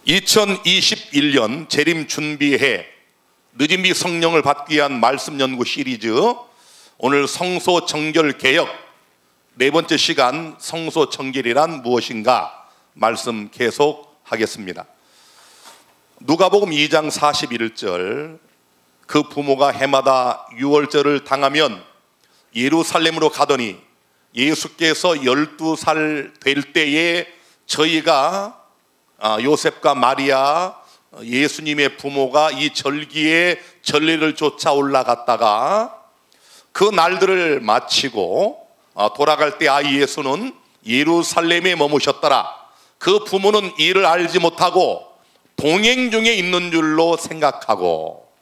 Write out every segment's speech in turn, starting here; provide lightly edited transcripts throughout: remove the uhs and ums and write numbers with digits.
2021년 재림 준비해 늦은비 성령을 받기 위한 말씀 연구 시리즈, 오늘 성소 정결 개혁 네 번째 시간, 성소 정결이란 무엇인가 말씀 계속하겠습니다. 누가복음 2장 41절, 그 부모가 해마다 유월절을 당하면 예루살렘으로 가더니 예수께서 12살 될 때에 저희가 요셉과 마리아, 예수님의 부모가 이 절기에 전례를 쫓아 올라갔다가 그 날들을 마치고 돌아갈 때 아이 예수는 예루살렘에 머무셨더라. 그 부모는 이를 알지 못하고 동행 중에 있는 줄로 생각하고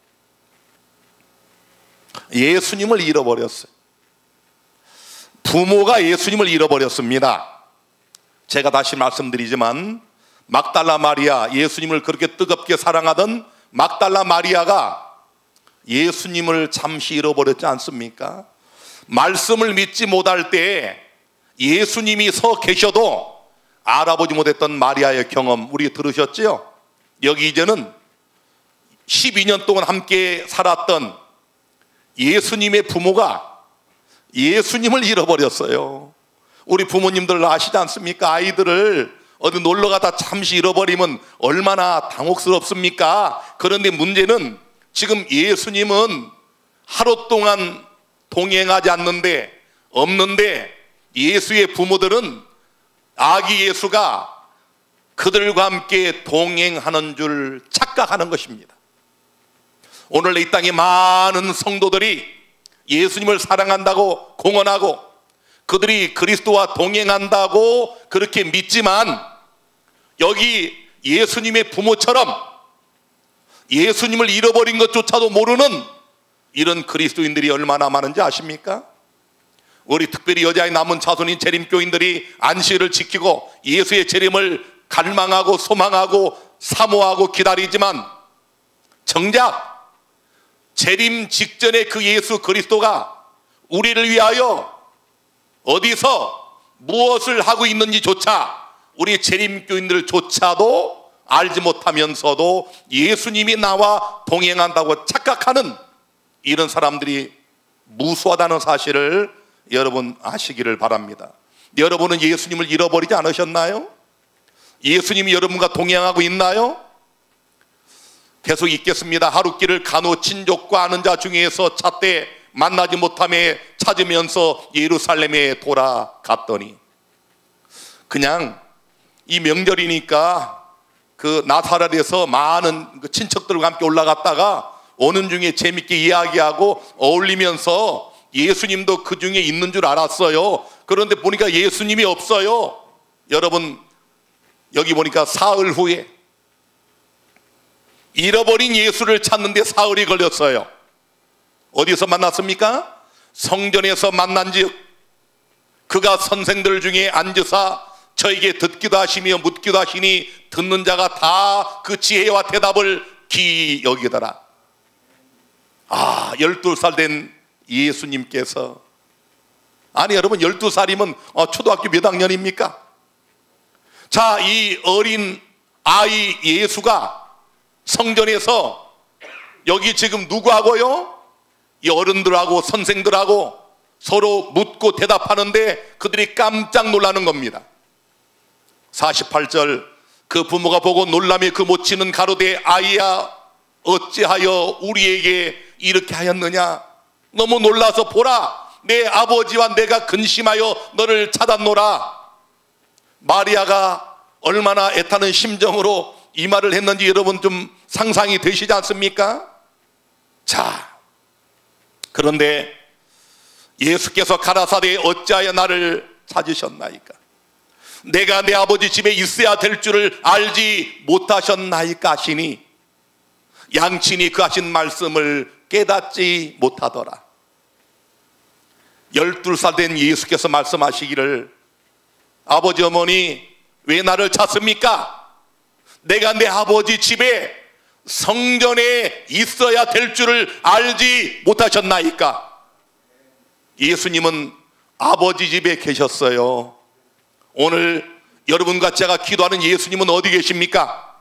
예수님을 잃어버렸어요. 부모가 예수님을 잃어버렸습니다. 제가 다시 말씀드리지만 막달라 마리아, 예수님을 그렇게 뜨겁게 사랑하던 막달라 마리아가 예수님을 잠시 잃어버렸지 않습니까? 말씀을 믿지 못할 때 예수님이 서 계셔도 알아보지 못했던 마리아의 경험 우리 들으셨죠? 여기 이제는 12년 동안 함께 살았던 예수님의 부모가 예수님을 잃어버렸어요. 우리 부모님들 아시지 않습니까? 아이들을 어디 놀러 가다 잠시 잃어버리면 얼마나 당혹스럽습니까? 그런데 문제는 지금 예수님은 하루 동안 동행하지 없는데 예수의 부모들은 아기 예수가 그들과 함께 동행하는 줄 착각하는 것입니다. 오늘 이 땅에 많은 성도들이 예수님을 사랑한다고 공언하고 그들이 그리스도와 동행한다고 그렇게 믿지만 여기 예수님의 부모처럼 예수님을 잃어버린 것조차도 모르는 이런 그리스도인들이 얼마나 많은지 아십니까? 우리 특별히 여자의 남은 자손인 재림교인들이 안식일을 지키고 예수의 재림을 갈망하고 소망하고 사모하고 기다리지만 정작 재림 직전에 그 예수 그리스도가 우리를 위하여 어디서 무엇을 하고 있는지조차 우리 재림교인들조차도 알지 못하면서도 예수님이 나와 동행한다고 착각하는 이런 사람들이 무수하다는 사실을 여러분 아시기를 바랍니다. 여러분은 예수님을 잃어버리지 않으셨나요? 예수님이 여러분과 동행하고 있나요? 계속 읽겠습니다. 하룻길을 간호 친족과 아는 자 중에서 찾되 만나지 못함에 찾으면서 예루살렘에 돌아갔더니, 그냥 이 명절이니까 그 나사렛에서 많은 그 친척들과 함께 올라갔다가 오는 중에 재밌게 이야기하고 어울리면서 예수님도 그 중에 있는 줄 알았어요. 그런데 보니까 예수님이 없어요. 여러분, 여기 보니까 사흘 후에 잃어버린 예수를 찾는데 사흘이 걸렸어요. 어디서 만났습니까? 성전에서 만난즉 그가 선생들 중에 앉으사 저에게 듣기도 하시며 묻기도 하시니 듣는 자가 다 그 지혜와 대답을 귀히 여기더라. 12살 된 예수님께서, 아니 여러분 12살이면 초등학교 몇 학년입니까? 자, 이 어린 아이 예수가 성전에서 여기 지금 누구하고요? 이 어른들하고 선생들하고 서로 묻고 대답하는데 그들이 깜짝 놀라는 겁니다. 48절, 그 부모가 보고 놀라며 그 모치는 가로되 아이야 어찌하여 우리에게 이렇게 하였느냐? 너무 놀라서 보라, 내 아버지와 내가 근심하여 너를 찾았노라. 마리아가 얼마나 애타는 심정으로 이 말을 했는지 여러분 좀 상상이 되시지 않습니까? 자, 그런데 예수께서 가라사대 어찌하여 나를 찾으셨나이까? 내가 내 아버지 집에 있어야 될 줄을 알지 못하셨나이까 하시니 양친이 그 하신 말씀을 깨닫지 못하더라. 12살 된 예수께서 말씀하시기를, 아버지 어머니 왜 나를 찾습니까? 내가 내 아버지 집에 성전에 있어야 될 줄을 알지 못하셨나이까? 예수님은 아버지 집에 계셨어요. 오늘 여러분과 제가 기도하는 예수님은 어디 계십니까?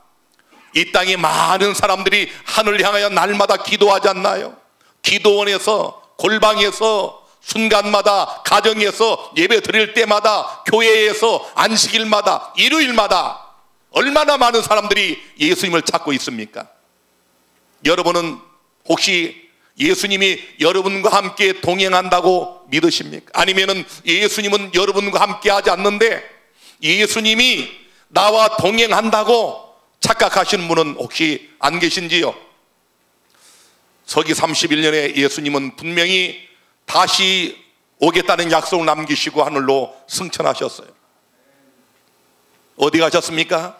이 땅에 많은 사람들이 하늘을 향하여 날마다 기도하지 않나요? 기도원에서, 골방에서, 순간마다, 가정에서, 예배 드릴 때마다, 교회에서, 안식일마다, 일요일마다 얼마나 많은 사람들이 예수님을 찾고 있습니까? 여러분은 혹시 예수님이 여러분과 함께 동행한다고 믿으십니까? 아니면은 예수님은 여러분과 함께 하지 않는데 예수님이 나와 동행한다고 착각하시는 분은 혹시 안 계신지요? 서기 31년에 예수님은 분명히 다시 오겠다는 약속을 남기시고 하늘로 승천하셨어요. 어디 가셨습니까?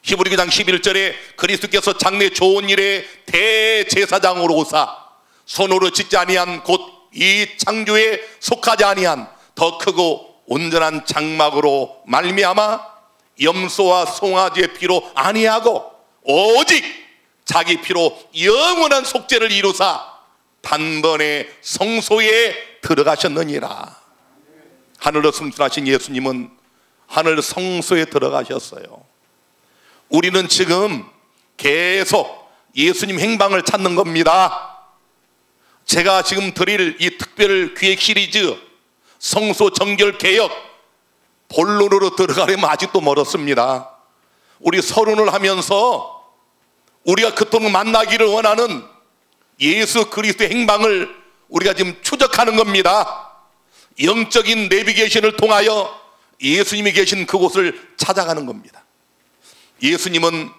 히브리 9장 11절에 그리스도께서 장래 좋은 일에 대제사장으로 오사 손으로 짓지 아니한 곧 이 창조에 속하지 아니한 더 크고 온전한 장막으로 말미암아 염소와 송아지의 피로 아니하고 오직 자기 피로 영원한 속죄를 이루사 단번에 성소에 들어가셨느니라. 하늘로 승천하신 예수님은 하늘 성소에 들어가셨어요. 우리는 지금 계속 예수님 행방을 찾는 겁니다. 제가 지금 드릴 이 특별 기획 시리즈 성소 정결 개혁 본론으로 들어가려면 아직도 멀었습니다. 우리 서론을 하면서 우리가 그토록 만나기를 원하는 예수 그리스도의 행방을 우리가 지금 추적하는 겁니다. 영적인 내비게이션을 통하여 예수님이 계신 그곳을 찾아가는 겁니다. 예수님은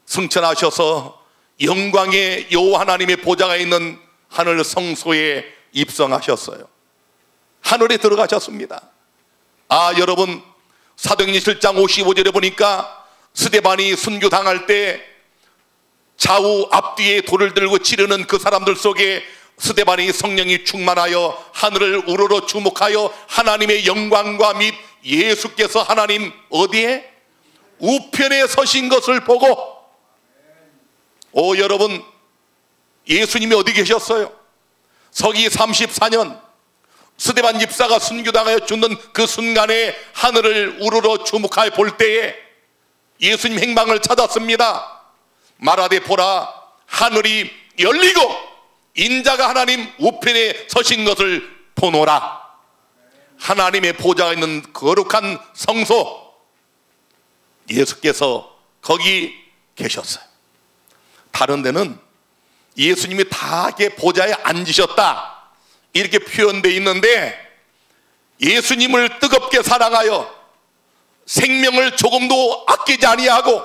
승천하셔서 영광의 여호와 하나님의 보좌가 있는 하늘 성소에 입성하셨어요. 하늘에 들어가셨습니다. 여러분 사도행전 7장 55절에 보니까 스데반이 순교당할 때 좌우 앞뒤에 돌을 들고 찌르는 그 사람들 속에 스데반이 성령이 충만하여 하늘을 우러러 주목하여 하나님의 영광과 및 예수께서 하나님 어디에? 우편에 서신 것을 보고 여러분 예수님이 어디 계셨어요? 서기 34년 스데반 집사가 순교당하여 죽는 그 순간에 하늘을 우러러 주목하여 볼 때에 예수님 행방을 찾았습니다. 말하되 보라 하늘이 열리고 인자가 하나님 우편에 서신 것을 보노라. 하나님의 보좌가 있는 거룩한 성소, 예수께서 거기 계셨어요. 다른 데는 예수님이 다 보좌에 앉으셨다 이렇게 표현되어 있는데 예수님을 뜨겁게 사랑하여 생명을 조금도 아끼지 아니하고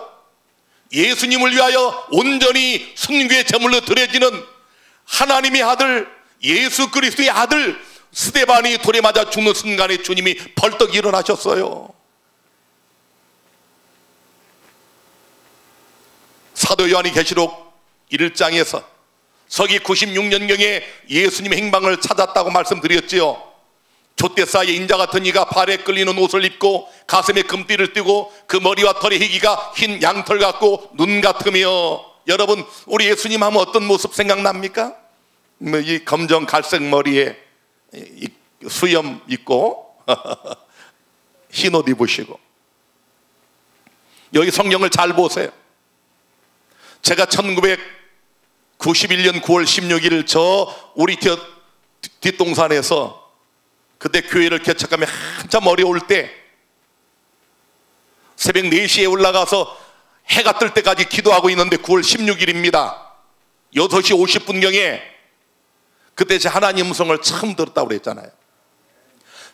예수님을 위하여 온전히 순교에 제물로 드려지는 하나님의 아들 예수 그리스도의 아들 스데반이 돌에 맞아 죽는 순간에 주님이 벌떡 일어나셨어요. 사도 요한이 계시록 1장에서 서기 96년경에 예수님 행방을 찾았다고 말씀드렸지요. 촛대 사이에 인자 같은 이가 발에 끌리는 옷을 입고 가슴에 금띠를 띠고 그 머리와 털의 희기가 흰 양털 같고 눈 같으며. 여러분 우리 예수님 하면 어떤 모습 생각납니까? 이 검정 갈색 머리에 수염 있고 흰 옷 입으시고. 여기 성경을 잘 보세요. 제가 1991년 9월 16일 우리 뒷동산에서 그때 교회를 개척하며 한참 어려울 때 새벽 4시에 올라가서 해가 뜰 때까지 기도하고 있는데 9월 16일입니다 6시 50분경에 그때 제 하나님 음성을 처음 들었다고 그랬잖아요.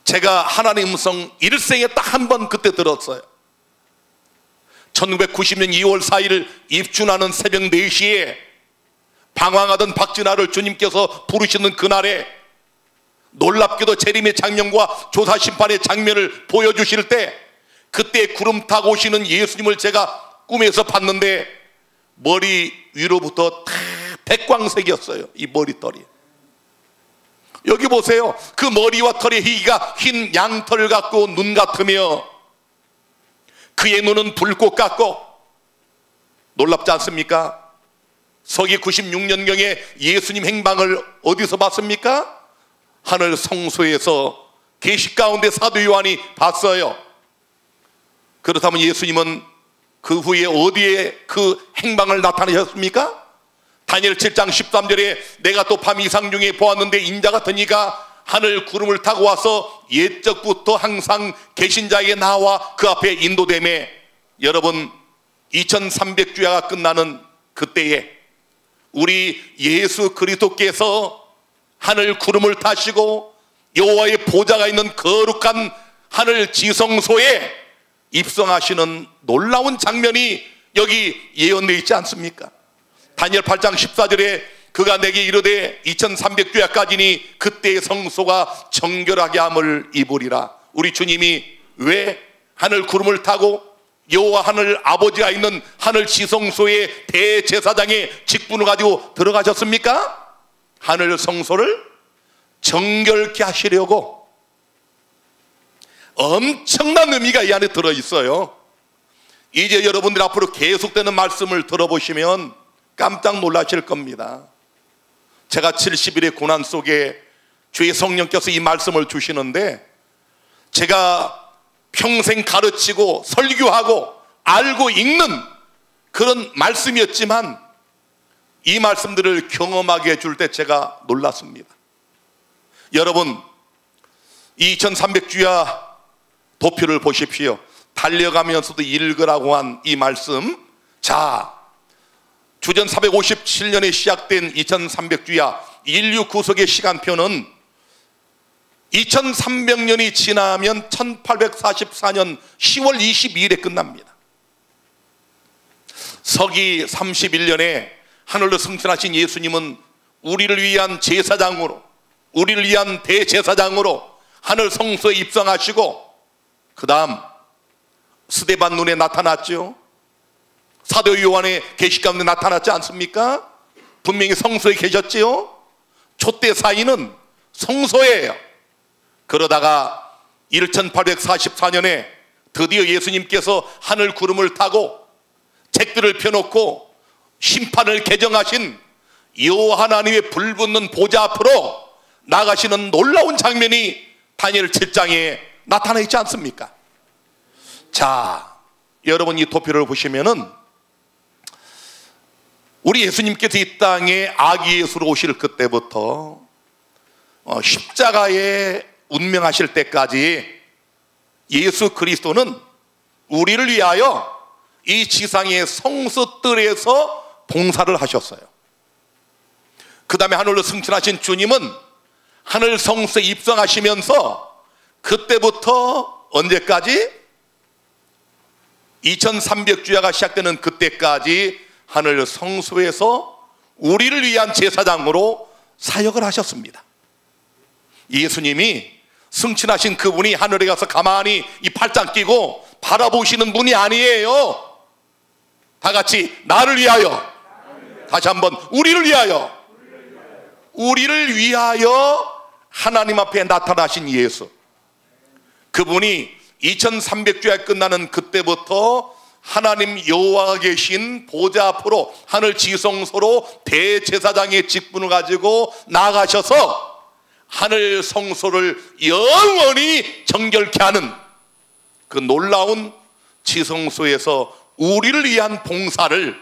제가 하나님 음성 일생에 딱 한 번 그때 들었어요. 1990년 2월 4일 입춘하는 새벽 4시에 방황하던 박진아를 주님께서 부르시는 그날에 놀랍게도 재림의 장면과 조사심판의 장면을 보여주실 때 그때 구름 타고 오시는 예수님을 제가 꿈에서 봤는데 머리 위로부터 다 백광색이었어요. 이 머리털이. 여기 보세요. 그 머리와 털의 희기가 흰 양털 같고 눈 같으며 그의 눈은 불꽃 같고. 놀랍지 않습니까? 서기 96년경에 예수님 행방을 어디서 봤습니까? 하늘 성소에서 계시 가운데 사도 요한이 봤어요. 그렇다면 예수님은 그 후에 어디에 그 행방을 나타내셨습니까? 다니엘 7장 13절에 내가 또 밤 이상 중에 보았는데 인자 같은 이가 하늘 구름을 타고 와서 옛적부터 항상 계신 자에게 나와 그 앞에 인도되매, 여러분 2300주야가 끝나는 그때에 우리 예수 그리스도께서 하늘 구름을 타시고 여호와의 보좌가 있는 거룩한 하늘 지성소에 입성하시는 놀라운 장면이 여기 예언되어 있지 않습니까? 다니엘 8장 14절에 그가 내게 이르되 2300주야까지니 그때의 성소가 정결하게 함을 입으리라. 우리 주님이 왜 하늘 구름을 타고 여호와 하늘 아버지가 있는 하늘 지성소의 대제사장의 직분을 가지고 들어가셨습니까? 하늘 성소를 정결케 하시려고. 엄청난 의미가 이 안에 들어있어요. 이제 여러분들 앞으로 계속되는 말씀을 들어보시면 깜짝 놀라실 겁니다. 제가 70일의 고난 속에 주의 성령께서 이 말씀을 주시는데, 제가 평생 가르치고 설교하고 알고 읽는 그런 말씀이었지만 이 말씀들을 경험하게 해줄 때 제가 놀랐습니다. 여러분, 2300주야 도표를 보십시오. 달려가면서도 읽으라고 한 이 말씀. 자, 주전 457년에 시작된 2300주야 인류 구속의 시간표는 2300년이 지나면 1844년 10월 22일에 끝납니다. 서기 31년에 하늘로 승천하신 예수님은 우리를 위한 제사장으로, 우리를 위한 대제사장으로 하늘 성소에 입성하시고, 그 다음 스데반 눈에 나타났죠. 사도 요한의 계시 가운데 나타났지 않습니까? 분명히 성소에 계셨지요. 촛대 사이는 성소예요. 그러다가 1844년에 드디어 예수님께서 하늘 구름을 타고 책들을 펴놓고 심판을 개정하신 여호와 하나님의 불붙는 보좌 앞으로 나가시는 놀라운 장면이 다니엘 7장에 나타나 있지 않습니까? 자, 여러분 이 도표를 보시면은 우리 예수님께서 이 땅에 아기 예수로 오실 그때부터 십자가에 운명하실 때까지 예수 그리스도는 우리를 위하여 이 지상의 성소뜰에서 봉사를 하셨어요. 그 다음에 하늘로 승천하신 주님은 하늘 성소에 입성하시면서 그때부터 언제까지? 2300주야가 시작되는 그때까지 하늘 성소에서 우리를 위한 제사장으로 사역을 하셨습니다. 예수님이 승천하신 그분이 하늘에 가서 가만히 이 팔짱 끼고 바라보시는 분이 아니에요. 다 같이 나를 위하여, 다시 한번 우리를 위하여, 우리를 위하여 하나님 앞에 나타나신 예수, 그분이 2300주야 끝나는 그때부터 하나님 여호와가 계신 보좌 앞으로 하늘 지성소로 대제사장의 직분을 가지고 나가셔서 하늘 성소를 영원히 정결케 하는 그 놀라운 지성소에서 우리를 위한 봉사를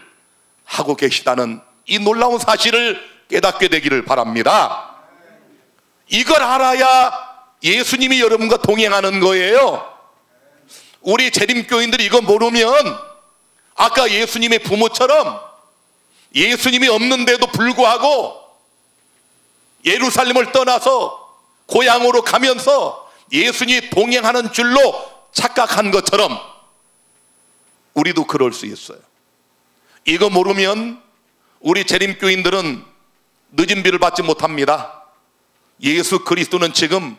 하고 계시다는 이 놀라운 사실을 깨닫게 되기를 바랍니다. 이걸 알아야 예수님이 여러분과 동행하는 거예요. 우리 재림교인들이 이거 모르면 아까 예수님의 부모처럼 예수님이 없는데도 불구하고 예루살렘을 떠나서 고향으로 가면서 예수님이 동행하는 줄로 착각한 것처럼 우리도 그럴 수 있어요. 이거 모르면 우리 재림교인들은 늦은 비를 받지 못합니다. 예수 그리스도는 지금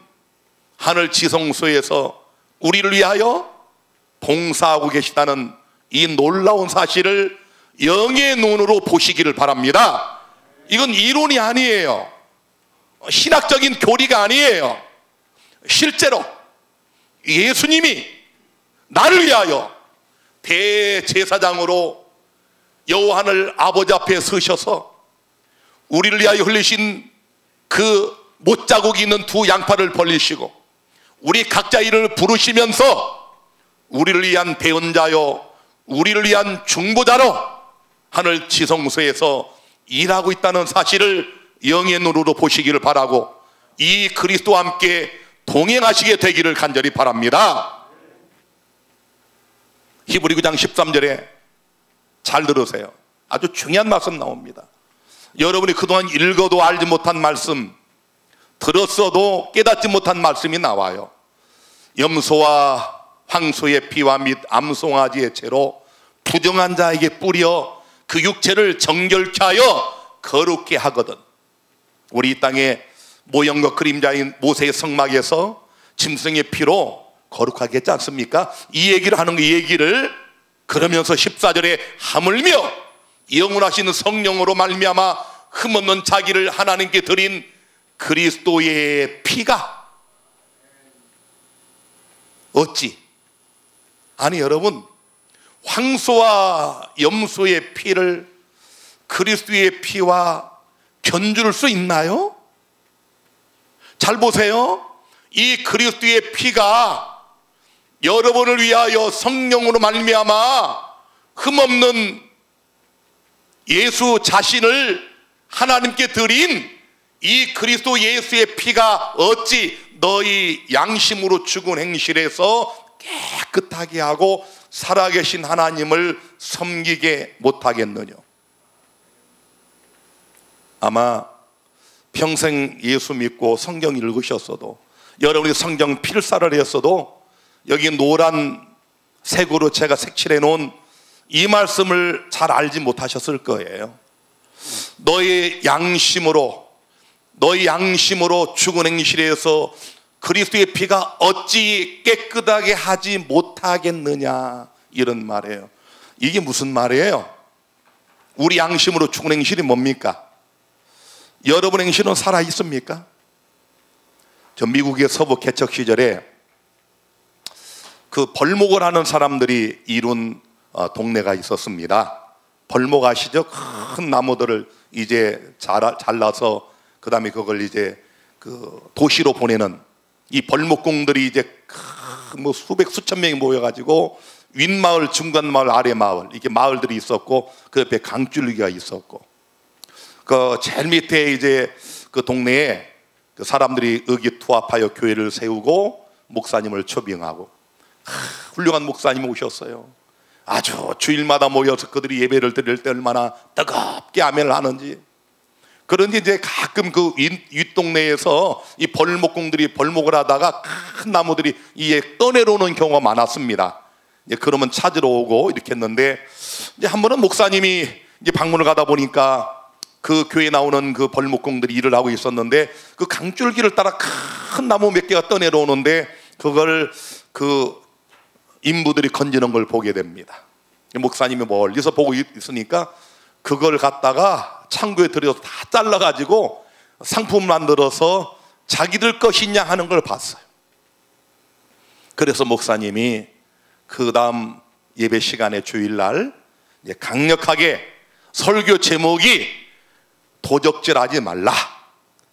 하늘 지성소에서 우리를 위하여 봉사하고 계시다는 이 놀라운 사실을 영의 눈으로 보시기를 바랍니다. 이건 이론이 아니에요. 신학적인 교리가 아니에요. 실제로 예수님이 나를 위하여 대제사장으로 여호와 하늘 아버지 앞에 서셔서 우리를 위하여 흘리신 그 못자국이 있는 두 양팔을 벌리시고 우리 각자 이름을 부르시면서 우리를 위한 대언자요 우리를 위한 중보자로 하늘 지성소에서 일하고 있다는 사실을 영의 눈으로 보시기를 바라고, 이 그리스도와 함께 동행하시게 되기를 간절히 바랍니다. 히브리 9장 13절에 잘 들으세요. 아주 중요한 말씀 나옵니다. 여러분이 그동안 읽어도 알지 못한 말씀, 들었어도 깨닫지 못한 말씀이 나와요. 염소와 황소의 피와 및 암송아지의 채로 부정한 자에게 뿌려 그 육체를 정결케 하여 거룩게 하거든. 우리 이 땅에 모형과 그림자인 모세의 성막에서 짐승의 피로 거룩하게 했지 않습니까? 이 얘기를 하는 이 얘기를 그러면서 14절에 하물며 영원하신 성령으로 말미암아 흠없는 자기를 하나님께 드린 그리스도의 피가 어찌, 아니 여러분, 황소와 염소의 피를 그리스도의 피와 견줄 수 있나요? 잘 보세요. 이 그리스도의 피가 여러분을 위하여 성령으로 말미암아 흠없는 예수 자신을 하나님께 드린 이 그리스도 예수의 피가 어찌 너희 양심으로 죽은 행실에서 깨끗하게 하고 살아계신 하나님을 섬기게 못하겠느냐. 아마 평생 예수 믿고 성경 읽으셨어도, 여러분이 성경 필사를 했어도 여기 노란 색으로 제가 색칠해 놓은 이 말씀을 잘 알지 못하셨을 거예요. 너희 양심으로 죽은 행실에서 그리스도의 피가 어찌 깨끗하게 하지 못하겠느냐, 이런 말이에요. 이게 무슨 말이에요? 우리 양심으로 죽은 행실이 뭡니까? 여러분 행실은 살아 있습니까? 저 미국의 서부 개척 시절에 그 벌목을 하는 사람들이 이룬 동네가 있었습니다. 벌목 아시죠? 큰 나무들을 이제 잘라서 그 다음에 그걸 이제 그 도시로 보내는 이 벌목공들이 이제 뭐 수백 수천 명이 모여가지고 윗마을, 중간마을, 아래마을, 이렇게 마을들이 있었고 그 옆에 강줄기가 있었고, 그 제일 밑에 이제 그 동네에 그 사람들이 의기투합하여 교회를 세우고 목사님을 초빙하고, 훌륭한 목사님이 오셨어요. 아주 주일마다 모여서 그들이 예배를 드릴 때 얼마나 뜨겁게 아멘을 하는지. 그런데 이제 가끔 그 윗동네에서 이 벌목공들이 벌목을 하다가 큰 나무들이 이에 떠내려오는 경우가 많았습니다. 이제 그러면 찾으러 오고 이렇게 했는데, 이제 한 번은 목사님이 이제 방문을 가다 보니까 그 교회에 나오는 그 벌목공들이 일을 하고 있었는데, 그 강줄기를 따라 큰 나무 몇 개가 떠내려오는데 그걸 그 인부들이 건지는 걸 보게 됩니다. 목사님이 멀리서 보고 있으니까 그걸 갖다가 창고에 들여서 다 잘라가지고 상품 만들어서 자기들 것이냐 하는 걸 봤어요. 그래서 목사님이 그 다음 예배 시간에 주일날 강력하게 설교 제목이 도적질하지 말라,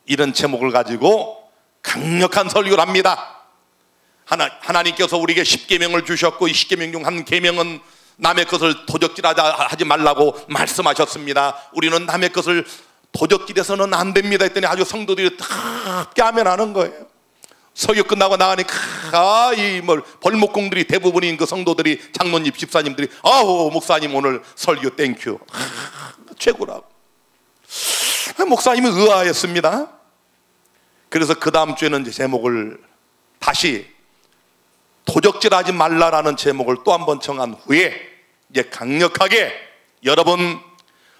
이런 제목을 가지고 강력한 설교를 합니다. 하나님께서 우리에게 10계명을 주셨고 이 10계명 중 한 계명은 남의 것을 도적질하지 말라고 말씀하셨습니다. 우리는 남의 것을 도적질해서는 안 됩니다 했더니 아주 성도들이 다 아멘하는 거예요. 설교 끝나고 나가니까 이 벌목공들이 대부분인 그 성도들이, 장로님, 집사님들이 아우 목사님 오늘 설교 땡큐 최고라고. 목사님이 의아했습니다. 그래서 그 다음 주에는 이제 제목을 다시 도적질하지 말라라는 제목을 또 한 번 정한 후에 이제 강력하게, 여러분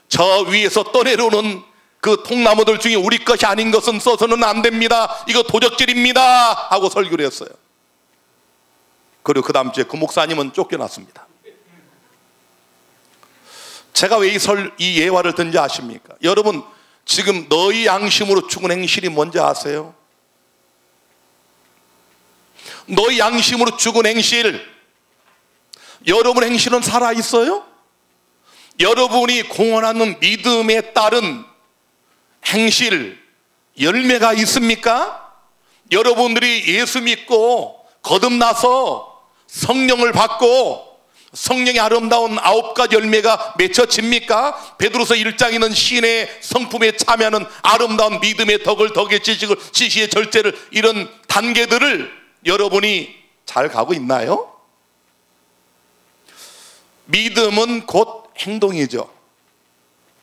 저 위에서 떠내려오는 그 통나무들 중에 우리 것이 아닌 것은 써서는 안 됩니다, 이거 도적질입니다 하고 설교를 했어요. 그리고 그 다음 주에 그 목사님은 쫓겨났습니다. 제가 왜 이 예화를 든지 아십니까? 여러분 지금 너희 양심으로 죽은 행실이 뭔지 아세요? 너희 양심으로 죽은 행실, 여러분 행실은 살아있어요? 여러분이 공언하는 믿음에 따른 행실, 열매가 있습니까? 여러분들이 예수 믿고 거듭나서 성령을 받고 성령의 아름다운 9가지 열매가 맺혀집니까? 베드로서 1장에는 신의 성품에 참여하는 아름다운 믿음의 덕을, 덕의 지식을, 지식의 절제를, 이런 단계들을 여러분이 잘 가고 있나요? 믿음은 곧 행동이죠.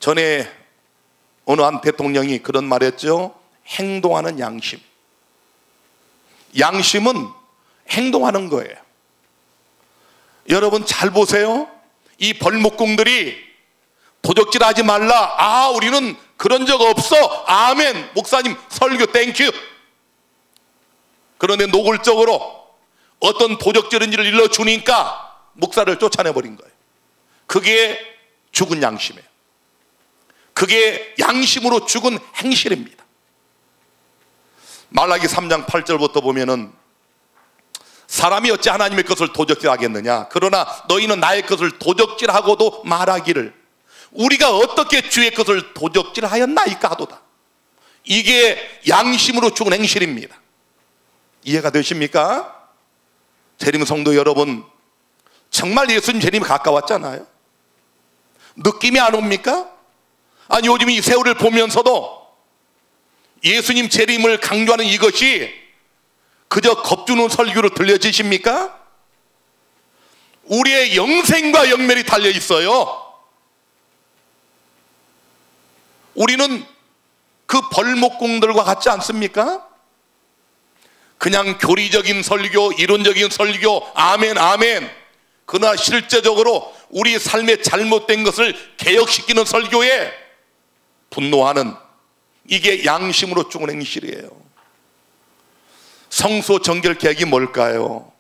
전에 어느 한 대통령이 그런 말했죠. 행동하는 양심. 양심은 행동하는 거예요. 여러분 잘 보세요. 이 벌목공들이 도적질하지 말라. 우리는 그런 적 없어. 아멘. 목사님 설교 땡큐. 그런데 노골적으로 어떤 도적질은 일을 일러주니까 목사를 쫓아내버린 거예요. 그게 죽은 양심이에요. 그게 양심으로 죽은 행실입니다. 말라기 3장 8절부터 보면은 사람이 어찌 하나님의 것을 도적질하겠느냐. 그러나 너희는 나의 것을 도적질하고도 말하기를 우리가 어떻게 주의 것을 도적질하였나이까 하도다. 이게 양심으로 죽은 행실입니다. 이해가 되십니까? 재림 성도 여러분, 정말 예수님 재림이 가까웠잖아요. 느낌이 안 옵니까? 아니 요즘 이 세월을 보면서도 예수님 재림을 강조하는 이것이 그저 겁주는 설교로 들려지십니까? 우리의 영생과 영멸이 달려 있어요. 우리는 그 벌목공들과 같지 않습니까? 그냥 교리적인 설교, 이론적인 설교, 아멘 아멘. 그러나 실제적으로 우리 삶의 잘못된 것을 개혁시키는 설교에 분노하는, 이게 양심으로 죽은 행실이에요. 성소 정결 계획이 뭘까요?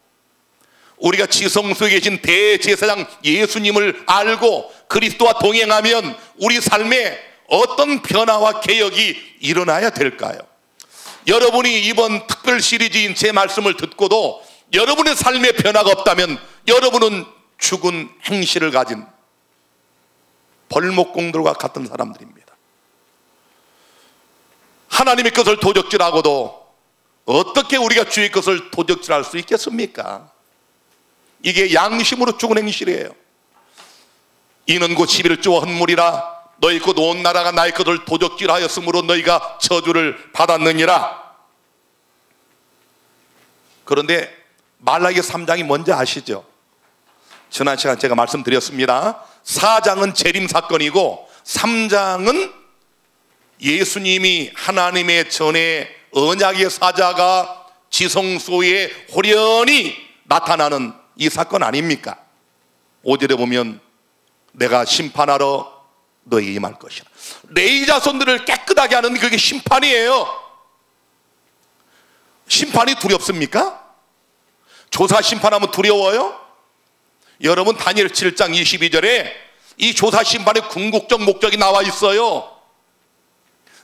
우리가 지성소에 계신 대제사장 예수님을 알고 그리스도와 동행하면 우리 삶에 어떤 변화와 개혁이 일어나야 될까요? 여러분이 이번 특별 시리즈인 제 말씀을 듣고도 여러분의 삶에 변화가 없다면 여러분은 죽은 행실을 가진 벌목공들과 같은 사람들입니다. 하나님의 것을 도적질하고도 어떻게 우리가 주의 것을 도적질할 수 있겠습니까? 이게 양심으로 죽은 행실이에요. 이는 곧 11조와 헌물이라 너희 곧 온 나라가 나의 것을 도적질하였으므로 너희가 저주를 받았느니라. 그런데 말라기 3장이 뭔지 아시죠? 지난 시간 제가 말씀드렸습니다. 4장은 재림 사건이고 3장은 예수님이 하나님의 전에 언약의 사자가 지성소에 호련히 나타나는 이 사건 아닙니까? 5절에 보면 내가 심판하러 너에게 임할 것이라. 레위 자손들을 깨끗하게 하는 그게 심판이에요. 심판이 두렵습니까? 조사 심판하면 두려워요? 여러분 다니엘 7장 22절에 이 조사 심판의 궁극적 목적이 나와 있어요.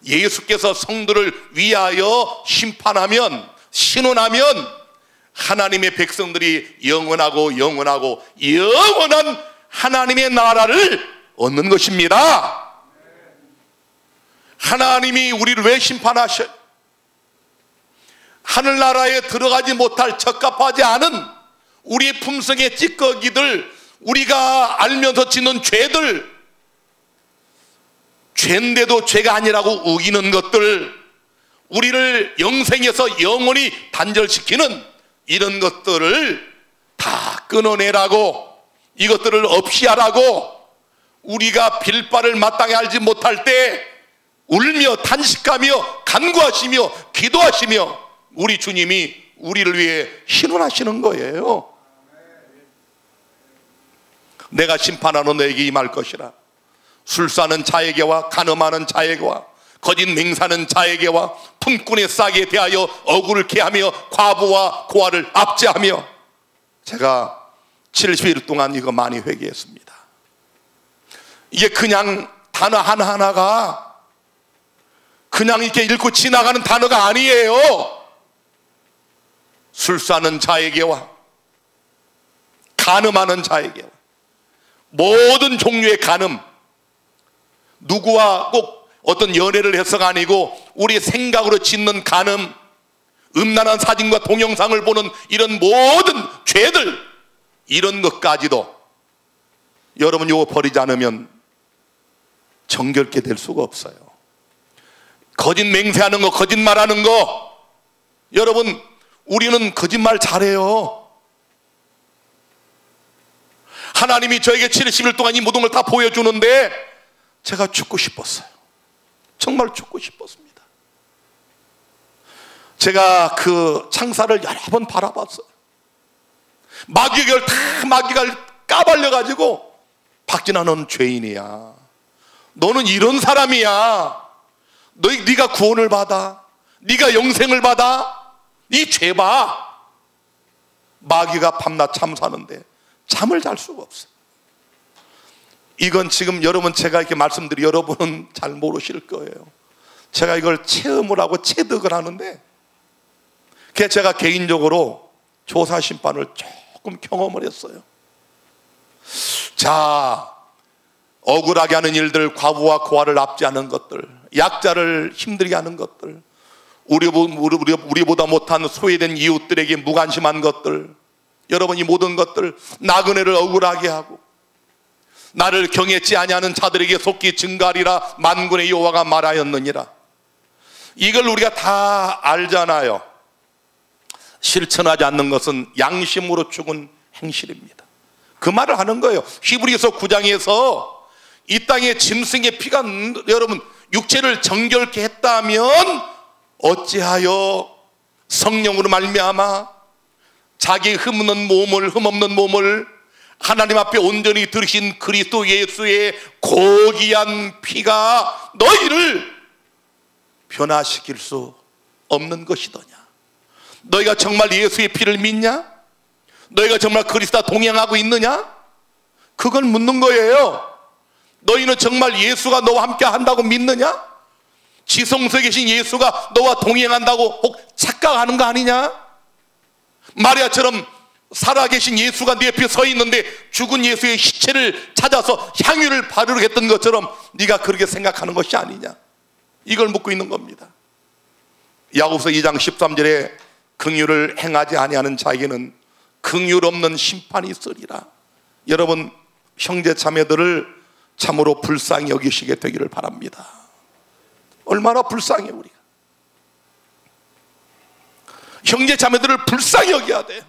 예수께서 성도를 위하여 심판하면, 신원하면 하나님의 백성들이 영원하고 영원한 하나님의 나라를 얻는 것입니다. 하나님이 우리를 왜 심판하셔요? 하늘나라에 들어가지 못할 적합하지 않은 우리의 품성의 찌꺼기들, 우리가 알면서 짓는 죄들, 죄인데도 죄가 아니라고 우기는 것들, 우리를 영생에서 영원히 단절시키는 이런 것들을 다 끊어내라고, 이것들을 없이 하라고, 우리가 빌바를 마땅히 알지 못할 때 울며 탄식하며 간구하시며 기도하시며 우리 주님이 우리를 위해 신원하시는 거예요. 내가 심판하러 너에게 임할 것이라. 술사는 자에게와 간음하는 자에게와 거짓 맹사는 자에게와 품꾼의 싹에 대하여 억울을 케하며 과부와 고아를 압제하며. 제가 70일 동안 이거 많이 회개했습니다. 이게 그냥 단어 하나하나가 그냥 이렇게 읽고 지나가는 단어가 아니에요. 술사는 자에게와 간음하는 자에게와 모든 종류의 간음, 누구와 꼭 어떤 연애를 해서가 아니고 우리 생각으로 짓는 간음, 음란한 사진과 동영상을 보는 이런 모든 죄들, 이런 것까지도 여러분 이거 버리지 않으면 정결케 될 수가 없어요. 거짓 맹세하는 거, 거짓말하는 거, 여러분 우리는 거짓말 잘해요. 하나님이 저에게 70일 동안 이 모든 걸 다 보여주는데 제가 죽고 싶었어요. 정말 죽고 싶었습니다. 제가 그 창사를 여러 번 바라봤어요. 마귀가 다 마귀가 까발려가지고 박진아 너는 죄인이야. 너는 이런 사람이야. 네가 구원을 받아. 네가 영생을 받아. 이 죄 봐. 마귀가 밤낮 참사하는데 잠을 잘 수가 없어요. 이건 지금 여러분 제가 이렇게 말씀드리 여러분은 잘 모르실 거예요. 제가 이걸 체험을 하고 체득을 하는데 그래서 제가 개인적으로 조사 심판을 조금 경험을 했어요. 자, 억울하게 하는 일들, 과부와 고아를 압제하는 것들, 약자를 힘들게 하는 것들, 우리보다 못한 소외된 이웃들에게 무관심한 것들, 여러분 이 모든 것들, 나그네를 억울하게 하고 나를 경외치 아니하는 자들에게 속히 증가하리라 만군의 여호와가 말하였느니라. 이걸 우리가 다 알잖아요. 실천하지 않는 것은 양심으로 죽은 행실입니다. 그 말을 하는 거예요. 히브리서 9장에서 이 땅에 짐승의 피가 여러분 육체를 정결케 했다면 어찌하여 성령으로 말미암아 자기 흠없는 몸을 하나님 앞에 온전히 들으신 그리스도 예수의 고귀한 피가 너희를 변화시킬 수 없는 것이더냐. 너희가 정말 예수의 피를 믿냐? 너희가 정말 그리스도와 동행하고 있느냐? 그걸 묻는 거예요. 너희는 정말 예수가 너와 함께 한다고 믿느냐? 지성소에 계신 예수가 너와 동행한다고 혹 착각하는 거 아니냐? 마리아처럼 살아계신 예수가 네 옆에 서 있는데 죽은 예수의 시체를 찾아서 향유를 바르려 했던 것처럼 네가 그렇게 생각하는 것이 아니냐? 이걸 묻고 있는 겁니다. 야고보서 2장 13절에 긍휼을 행하지 아니하는 자에게는 긍휼 없는 심판이 있으리라. 여러분 형제 자매들을 참으로 불쌍히 여기시게 되기를 바랍니다. 얼마나 불쌍해. 우리가 형제 자매들을 불쌍히 여겨야 돼요.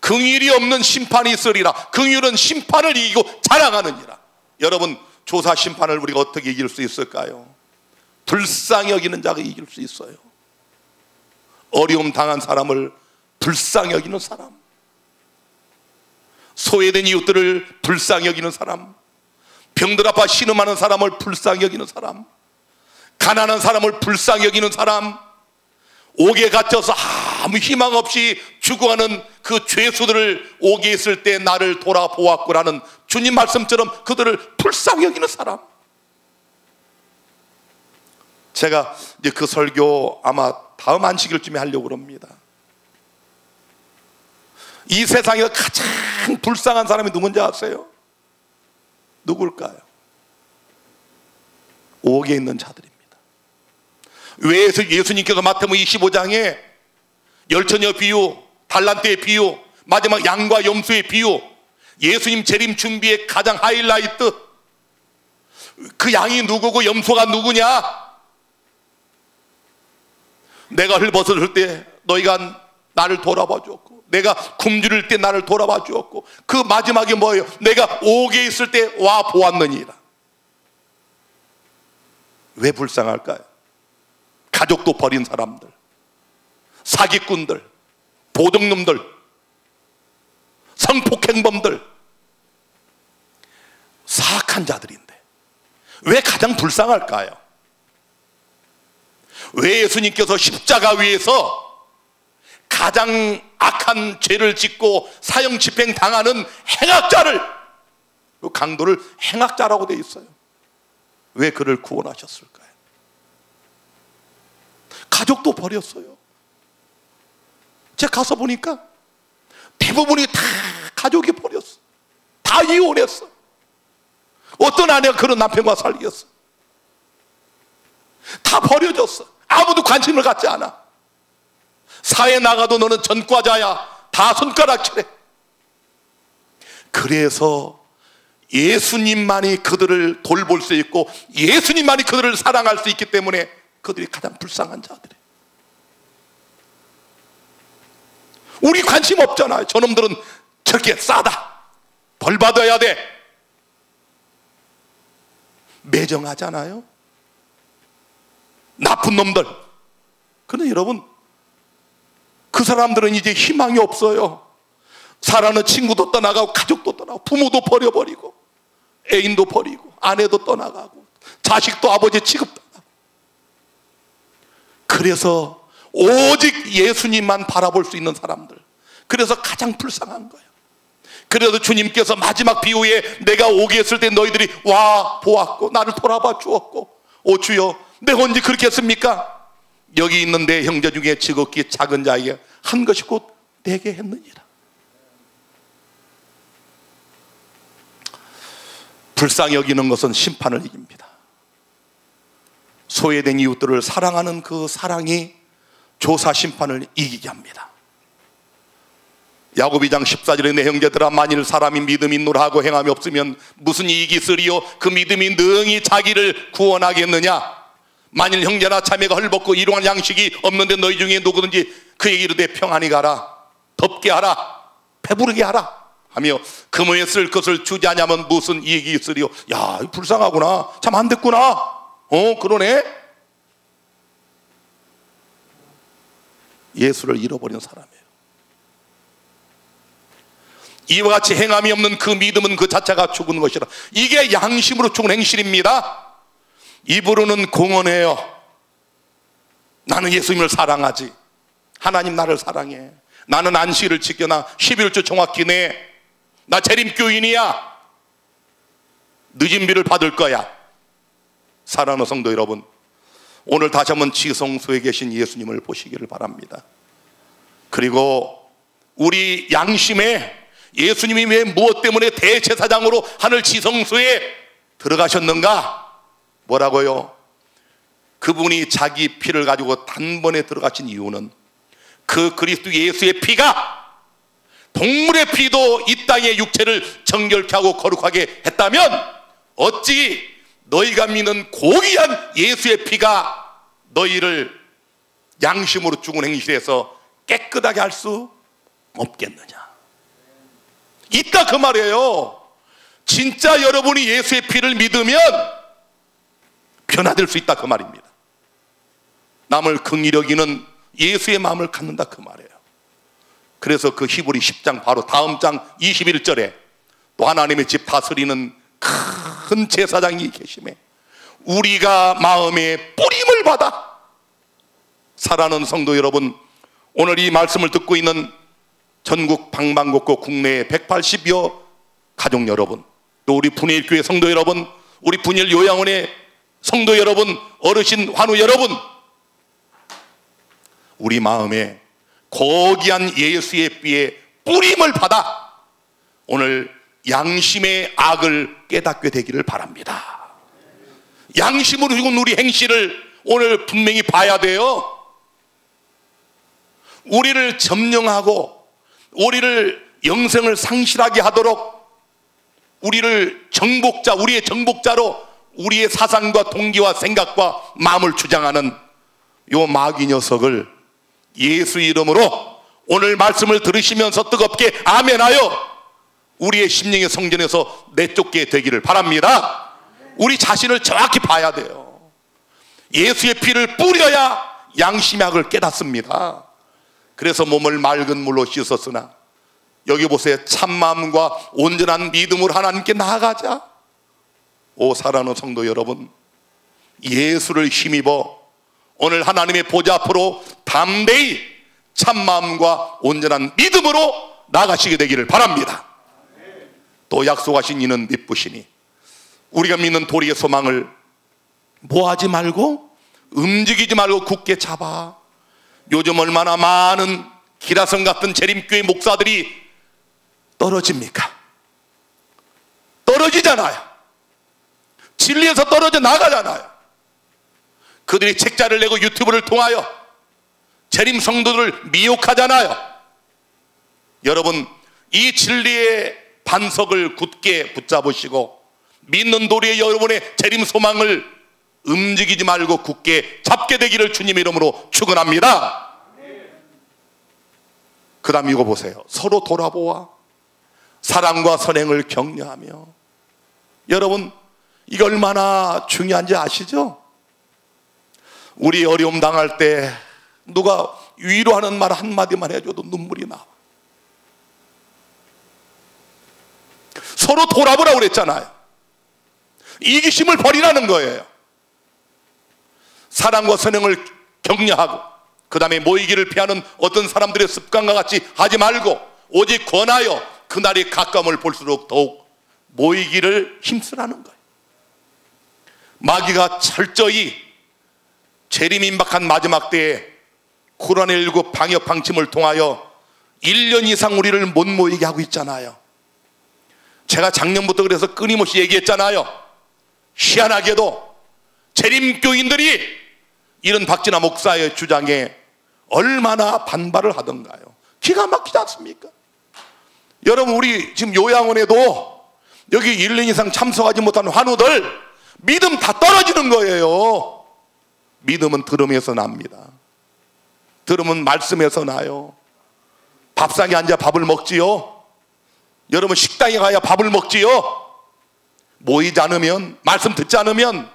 긍휼이 없는 심판이 있으리라. 긍휼은 심판을 이기고 자랑하느니라. 여러분 조사 심판을 우리가 어떻게 이길 수 있을까요? 불쌍히 여기는 자가 이길 수 있어요. 어려움 당한 사람을 불쌍히 여기는 사람, 소외된 이웃들을 불쌍히 여기는 사람, 병들 아파 신음하는 사람을 불쌍히 여기는 사람, 가난한 사람을 불쌍히 여기는 사람, 옥에 갇혀서 아무 희망 없이 죽어가는 그 죄수들을 옥에 있을 때 나를 돌아보았구라는 주님 말씀처럼 그들을 불쌍히 여기는 사람. 제가 이제 그 설교 아마 다음 안식일쯤에 하려고 합니다. 이 세상에서 가장 불쌍한 사람이 누군지 아세요? 누굴까요? 옥에 있는 자들입니다. 왜 예수님께서 마태복음 25장에 열처녀 비유, 달란트의 비유, 마지막 양과 염소의 비유, 예수님 재림 준비의 가장 하이라이트, 그 양이 누구고 염소가 누구냐? 내가 헐벗을 때 너희가 나를 돌아봐 주었고, 내가 굶주릴 때 나를 돌아봐 주었고, 그 마지막에 뭐예요? 내가 옥에 있을 때 와 보았느니라. 왜 불쌍할까요? 가족도 버린 사람들, 사기꾼들, 도둑놈들, 성폭행범들, 사악한 자들인데 왜 가장 불쌍할까요? 왜 예수님께서 십자가 위에서 가장 악한 죄를 짓고 사형 집행 당하는 행악자를, 그 강도를 행악자라고 되어 있어요. 왜 그를 구원하셨을까요? 가족도 버렸어요. 제가 가서 보니까 대부분이 다 가족이 버렸어. 다 이혼했어. 어떤 아내가 그런 남편과 살겠어? 다 버려졌어. 아무도 관심을 갖지 않아. 사회 나가도 너는 전과자야. 다 손가락질해. 그래서 예수님만이 그들을 돌볼 수 있고 예수님만이 그들을 사랑할 수 있기 때문에 그들이 가장 불쌍한 자들이에요. 우리 관심 없잖아요. 저놈들은 저렇게 싸다, 벌 받아야 돼, 매정하잖아요. 나쁜 놈들. 그런데 여러분, 그 사람들은 이제 희망이 없어요. 사랑하는 친구도 떠나가고 가족도 떠나고 부모도 버려버리고 애인도 버리고 아내도 떠나가고 자식도 아버지 취급도 안 하고. 그래서 오직 예수님만 바라볼 수 있는 사람들, 그래서 가장 불쌍한 거예요. 그래도 주님께서 마지막 비유에 내가 오게 했을 때 너희들이 와 보았고 나를 돌아봐 주었고, 오 주여 내가 언제 그렇게 했습니까? 여기 있는 내 형제 중에 지극히 작은 자에게 한 것이 곧 내게 했느니라. 불쌍히 여기는 것은 심판을 이깁니다. 소외된 이웃들을 사랑하는 그 사랑이 조사 심판을 이기게 합니다. 야고보 2장 14절에 내 형제들아, 만일 사람이 믿음이 있노라 하고 행함이 없으면 무슨 이익이 있으리요? 그 믿음이 능히 자기를 구원하겠느냐? 만일 형제나 자매가 헐벗고 일용할 양식이 없는데 너희 중에 누구든지 그에게 이르되 평안히 가라, 덥게 하라, 배부르게 하라 하며 금은에 쓸 것을 주지 않으면 무슨 이익이 있으리요? 야, 불쌍하구나, 참 안 됐구나, 그러네. 예수를 잃어버린 사람이에요. 이와 같이 행함이 없는 그 믿음은 그 자체가 죽은 것이라. 이게 양심으로 죽은 행실입니다. 입으로는 공언해요. 나는 예수님을 사랑하지, 하나님 나를 사랑해, 나는 안식일을 지켜, 나 11주 정확히 내, 나 재림교인이야, 늦은 비를 받을 거야. 사랑하는 성도 여러분, 오늘 다시 한번 지성소에 계신 예수님을 보시기를 바랍니다. 그리고 우리 양심에 예수님이 왜 무엇 때문에 대제사장으로 하늘 지성소에 들어가셨는가? 뭐라고요? 그분이 자기 피를 가지고 단번에 들어가신 이유는 그 그리스도 예수의 피가 동물의 피도 이 땅의 육체를 정결케 하고 거룩하게 했다면 어찌 너희가 믿는 고귀한 예수의 피가 너희를 양심으로 죽은 행실에서 깨끗하게 할 수 없겠느냐? 있다 그 말이에요. 진짜 여러분이 예수의 피를 믿으면 변화될 수 있다 그 말입니다. 남을 긍휼히 여기는 예수의 마음을 갖는다 그 말이에요. 그래서 그 히브리 10장 바로 다음 장 21절에 또 하나님의 집 다스리는 큰 제사장이 계심에 우리가 마음에 뿌림을 받아. 사랑하는 성도 여러분, 오늘 이 말씀을 듣고 있는 전국 방방곡곡 국내의 180여 가족 여러분, 또 우리 분일교회 성도 여러분, 우리 분일 요양원의 성도 여러분, 어르신 환우 여러분, 우리 마음에 고귀한 예수의 피에 뿌림을 받아 오늘 양심의 악을 깨닫게 되기를 바랍니다. 양심으로 죽은 우리 행실을 오늘 분명히 봐야 돼요. 우리를 점령하고 우리를 영생을 상실하게 하도록 우리를 정복자, 우리의 정복자로 우리의 사상과 동기와 생각과 마음을 주장하는 요 마귀 녀석을 예수 이름으로 오늘 말씀을 들으시면서 뜨겁게 아멘하여 우리의 심령의 성전에서 내쫓게 되기를 바랍니다. 우리 자신을 정확히 봐야 돼요. 예수의 피를 뿌려야 양심의 악을 깨닫습니다. 그래서 몸을 맑은 물로 씻었으나 여기 보세요. 참마음과 온전한 믿음으로 하나님께 나아가자. 오 사랑하는 성도 여러분, 예수를 힘입어 오늘 하나님의 보좌 앞으로 담대히 참마음과 온전한 믿음으로 나아가시게 되기를 바랍니다. 또 약속하신 이는 미쁘시니 우리가 믿는 도리의 소망을 뭐하지 말고 움직이지 말고 굳게 잡아. 요즘 얼마나 많은 기라성 같은 재림교회 목사들이 떨어집니까? 떨어지잖아요. 진리에서 떨어져 나가잖아요. 그들이 책자를 내고 유튜브를 통하여 재림 성도들을 미혹하잖아요. 여러분, 이 진리의 반석을 굳게 붙잡으시고 믿는 도리에 여러분의 재림 소망을 움직이지 말고 굳게 잡게 되기를 주님 이름으로 축원합니다. 그 다음 이거 보세요. 서로 돌아보아 사랑과 선행을 격려하며. 여러분, 이게 얼마나 중요한지 아시죠? 우리 어려움 당할 때 누가 위로하는 말 한마디만 해줘도 눈물이 나와. 서로 돌아보라고 그랬잖아요. 이기심을 버리라는 거예요. 사랑과 선행을 격려하고 그 다음에 모이기를 피하는 어떤 사람들의 습관과 같이 하지 말고 오직 권하여 그날이 가까움을 볼수록 더욱 모이기를 힘쓰라는 거예요. 마귀가 철저히 재림 임박한 마지막 때에 코로나19 방역 방침을 통하여 1년 이상 우리를 못 모이게 하고 있잖아요. 제가 작년부터 그래서 끊임없이 얘기했잖아요. 희한하게도 재림교인들이 이런 박진아 목사의 주장에 얼마나 반발을 하던가요. 기가 막히지 않습니까? 여러분, 우리 지금 요양원에도 여기 1년 이상 참석하지 못한 환우들 믿음 다 떨어지는 거예요. 믿음은 들음에서 납니다. 들음은 말씀에서 나요. 밥상에 앉아 밥을 먹지요. 여러분, 식당에 가야 밥을 먹지요. 모이지 않으면, 말씀 듣지 않으면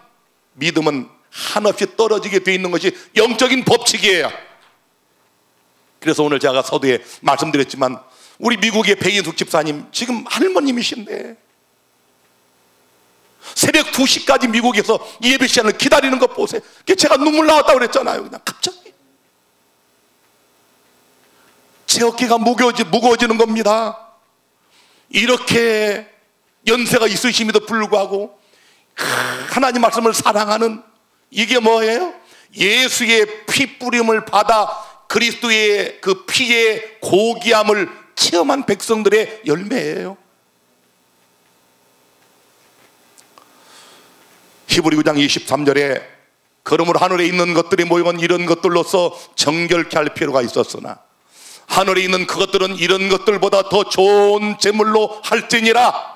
믿음은 한없이 떨어지게 돼 있는 것이 영적인 법칙이에요. 그래서 오늘 제가 서두에 말씀드렸지만 우리 미국의 백인숙 집사님 지금 할머님이신데 새벽 2시까지 미국에서 예배 시간을 기다리는 것 보세요. 제가 눈물 나왔다고 그랬잖아요. 그냥 갑자기 제 어깨가 무거워지는 겁니다. 이렇게 연세가 있으심에도 불구하고 하나님 말씀을 사랑하는, 이게 뭐예요? 예수의 피 뿌림을 받아 그리스도의 그 피의 고귀함을 체험한 백성들의 열매예요. 히브리 9장 23절에 그러므로 하늘에 있는 것들이 모이건 이런 것들로서 정결케 할 필요가 있었으나 하늘에 있는 그것들은 이런 것들보다 더 좋은 제물로 할지니라.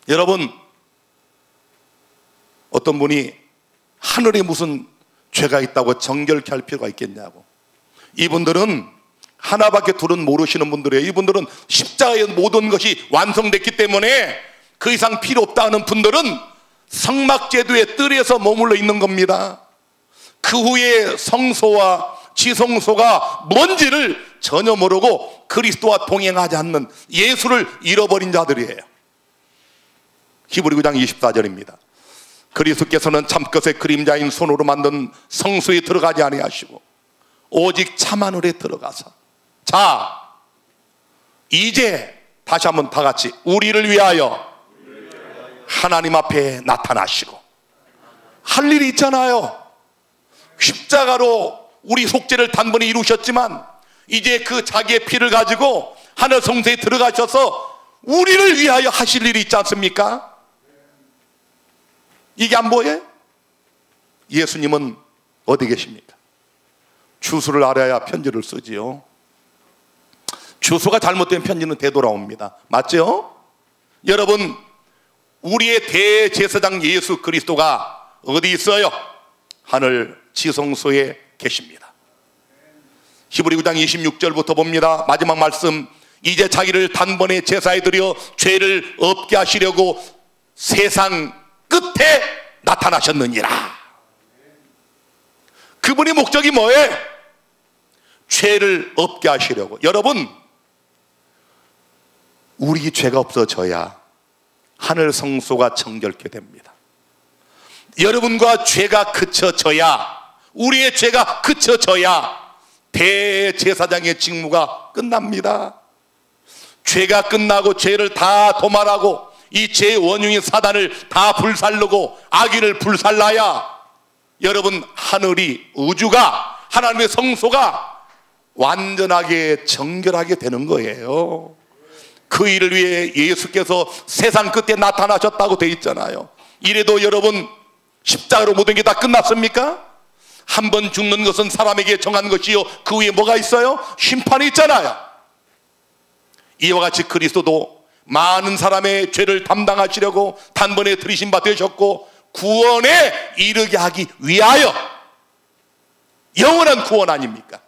여러분, 어떤 분이 하늘에 무슨 죄가 있다고 정결케 할 필요가 있겠냐고. 이분들은 하나밖에 둘은 모르시는 분들이에요. 이분들은 십자가의 모든 것이 완성됐기 때문에 그 이상 필요 없다 하는 분들은 성막제도의 뜰에서 머물러 있는 겁니다. 그 후에 성소와 지성소가 뭔지를 전혀 모르고 그리스도와 동행하지 않는 예수를 잃어버린 자들이에요. 히브리 9장 24절입니다. 그리스도께서는 참것의 그림자인 손으로 만든 성소에 들어가지 아니하시고 오직 참하늘에 들어가서, 자 이제 다시 한번 다 같이 우리를 위하여 하나님 앞에 나타나시고, 할 일이 있잖아요. 십자가로 우리 속죄를 단번에 이루셨지만 이제 그 자기의 피를 가지고 하늘 성소에 들어가셔서 우리를 위하여 하실 일이 있지 않습니까? 이게 안 보여요? 예수님은 어디 계십니까? 주소를 알아야 편지를 쓰지요. 주소가 잘못된 편지는 되돌아옵니다. 맞죠? 여러분, 우리의 대제사장 예수 그리스도가 어디 있어요? 하늘 지성소에 계십니다. 히브리 9장 26절부터 봅니다. 마지막 말씀, 이제 자기를 단번에 제사에 드려 죄를 없게 하시려고 세상 끝에 나타나셨느니라. 그분의 목적이 뭐예요? 죄를 없게 하시려고. 여러분, 우리 죄가 없어져야 하늘 성소가 정결케 됩니다. 여러분과 죄가 그쳐져야, 우리의 죄가 그쳐져야 대제사장의 직무가 끝납니다. 죄가 끝나고 죄를 다 도말하고 이 죄의 원흉인 사단을 다 불살르고 악인을 불살라야 여러분, 하늘이, 우주가, 하나님의 성소가 완전하게 정결하게 되는 거예요. 그 일을 위해 예수께서 세상 끝에 나타나셨다고 되어 있잖아요. 이래도 여러분, 십자가로 모든 게 다 끝났습니까? 한 번 죽는 것은 사람에게 정한 것이요, 그 위에 뭐가 있어요? 심판이 있잖아요. 이와 같이 그리스도도 많은 사람의 죄를 담당하시려고 단번에 들이신 바 되셨고, 구원에 이르게 하기 위하여, 영원한 구원 아닙니까?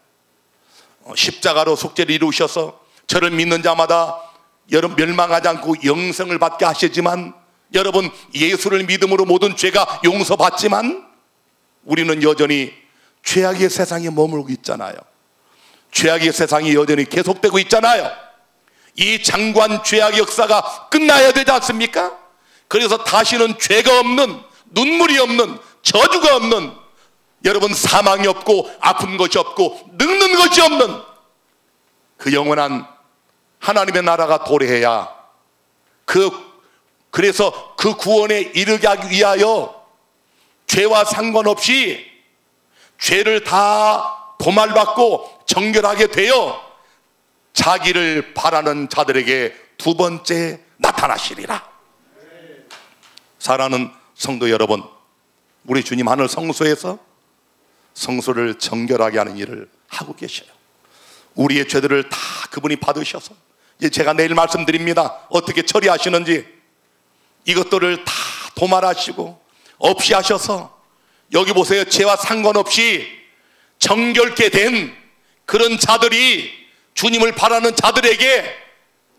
십자가로 속죄를 이루셔서 저를 믿는 자마다 여러분 멸망하지 않고 영생을 받게 하시지만, 여러분 예수를 믿음으로 모든 죄가 용서받지만 우리는 여전히 죄악의 세상에 머물고 있잖아요. 죄악의 세상이 여전히 계속되고 있잖아요. 이 장관 죄악 역사가 끝나야 되지 않습니까? 그래서 다시는 죄가 없는, 눈물이 없는, 저주가 없는, 여러분 사망이 없고 아픈 것이 없고 늙는 것이 없는 그 영원한 하나님의 나라가 도래해야, 그래서 그 구원에 이르게 하기 위하여 죄와 상관없이 죄를 다 도말받고 정결하게 되어 자기를 바라는 자들에게 두 번째 나타나시리라. 사랑하는 성도 여러분, 우리 주님 하늘 성소에서 성소를 정결하게 하는 일을 하고 계셔요. 우리의 죄들을 다 그분이 받으셔서, 이제 제가 내일 말씀드립니다. 어떻게 처리하시는지. 이것들을 다 도말하시고 없이 하셔서, 여기 보세요. 죄와 상관없이 정결케 된 그런 자들이, 주님을 바라는 자들에게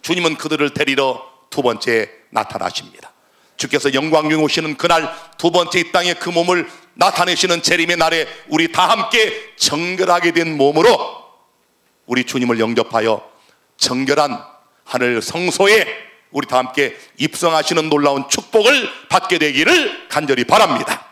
주님은 그들을 데리러 두 번째 나타나십니다. 주께서 영광 중에 오시는 그날 두 번째 이 땅에 그 몸을 나타내시는 재림의 날에 우리 다 함께 정결하게 된 몸으로 우리 주님을 영접하여 정결한 하늘 성소에 우리 다 함께 입성하시는 놀라운 축복을 받게 되기를 간절히 바랍니다.